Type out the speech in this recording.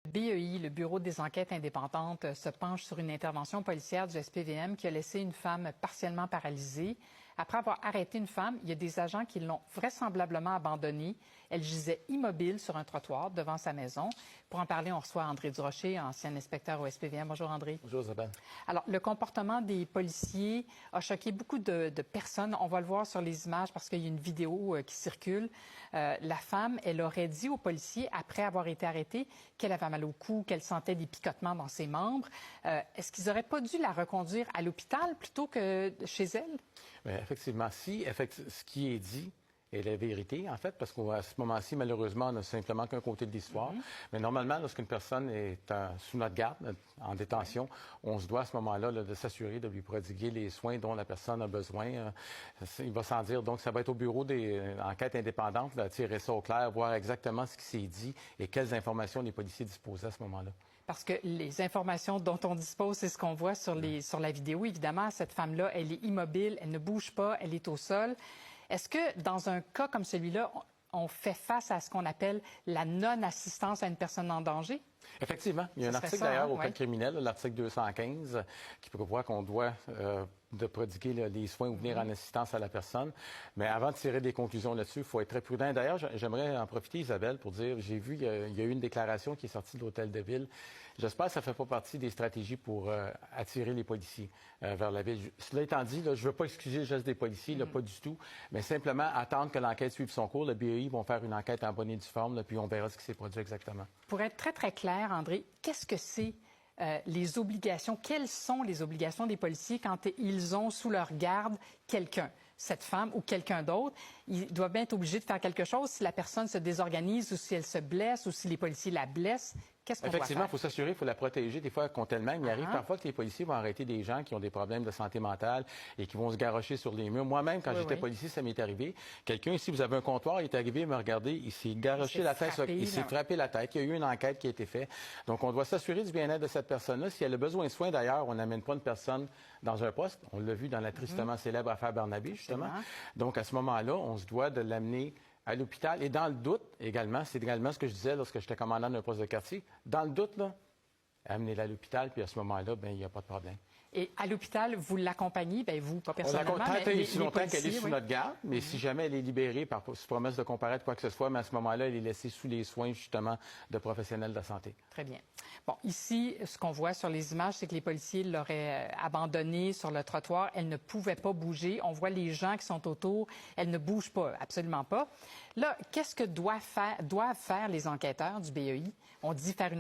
BEI, le Bureau des enquêtes indépendantes, se penche sur une intervention policière du SPVM qui a laissé une femme partiellement paralysée. Après avoir arrêté une femme, il y a des agents qui l'ont vraisemblablement abandonnée. Elle gisait immobile sur un trottoir devant sa maison. Pour en parler, on reçoit André Durocher, ancien inspecteur au SPVM. Bonjour André. Bonjour Isabelle. Alors, le comportement des policiers a choqué beaucoup de personnes. On va le voir sur les images parce qu'il y a une vidéo qui circule. La femme, elle aurait dit aux policiers, après avoir été arrêtée, qu'elle avait mal au cou, qu'elle sentait des picotements dans ses membres. Est-ce qu'ils n'auraient pas dû la reconduire à l'hôpital plutôt que chez elle? Bien, effectivement, si ce qui est dit est la vérité, en fait, parce qu'à ce moment-ci, malheureusement, on n'a simplement qu'un côté de l'histoire. Mais normalement, lorsqu'une personne est sous notre garde, en détention, on se doit à ce moment-là de s'assurer de lui prodiguer les soins dont la personne a besoin. Il va sans dire. Donc, ça va être au bureau des enquêtes indépendantes de tirer ça au clair, voir exactement ce qui s'est dit et quelles informations les policiers disposaient à ce moment-là. Parce que les informations dont on dispose, c'est ce qu'on voit sur la vidéo. Évidemment, cette femme-là, elle est immobile, elle ne bouge pas, elle est au sol. Est-ce que dans un cas comme celui-là, on fait face à ce qu'on appelle la non-assistance à une personne en danger? Effectivement. Il y a un article d'ailleurs au Code criminel, l'article 215, qui prévoit qu'on doit de prodiguer les soins ou venir en assistance à la personne. Mais avant de tirer des conclusions là-dessus, il faut être très prudent. D'ailleurs, j'aimerais en profiter, Isabelle, pour dire, j'ai vu, il y a eu une déclaration qui est sortie de l'Hôtel de Ville. J'espère que ça ne fait pas partie des stratégies pour attirer les policiers vers la ville. Cela étant dit, là, je ne veux pas excuser le geste des policiers, là, pas du tout, mais simplement attendre que l'enquête suive son cours. Le BEI vont faire une enquête en bonne et due forme, là, puis on verra ce qui s'est produit exactement. Pour être très, très clair, André, qu'est-ce que c'est les obligations? Quelles sont les obligations des policiers quand ils ont sous leur garde quelqu'un, cette femme ou quelqu'un d'autre? Ils doivent bien être obligés de faire quelque chose si la personne se désorganise ou si elle se blesse ou si les policiers la blessent. Qu'est-ce qu'on doit faire? Effectivement, il faut s'assurer, il faut la protéger. Des fois, contre elle-même, il arrive parfois que les policiers vont arrêter des gens qui ont des problèmes de santé mentale et qui vont se garrocher sur les murs. Moi-même, quand j'étais policier, ça m'est arrivé. Quelqu'un ici, vous avez un comptoir, il est arrivé, il m'a regardé, il s'est garroché la tête, il s'est frappé la tête. Il y a eu une enquête qui a été faite. Donc, on doit s'assurer du bien-être de cette personne-là. Si elle a besoin de soins, d'ailleurs, on n'amène pas une personne dans un poste. On l'a vu dans la tristement célèbre affaire Barnabé, justement. Donc, à ce moment-là, on se doit de l'amener à l'hôpital. Et dans le doute, également, c'est également ce que je disais lorsque j'étais commandant d'un poste de quartier, dans le doute, là, amenez-la à l'hôpital, puis à ce moment-là, bien, il n'y a pas de problème. Et à l'hôpital, vous l'accompagnez, bien, vous, pas personnellement, on la contacte aussi longtemps qu'elle est sous oui. notre garde, mais si jamais elle est libérée par promesse de comparaître quoi que ce soit, mais à ce moment-là, elle est laissée sous les soins, justement, de professionnels de santé. Très bien. Bon, ici, ce qu'on voit sur les images, c'est que les policiers l'auraient abandonnée sur le trottoir. Elle ne pouvait pas bouger. On voit les gens qui sont autour. Elle ne bouge pas, absolument pas. Là, qu'est-ce que doivent faire les enquêteurs du BEI? On dit faire une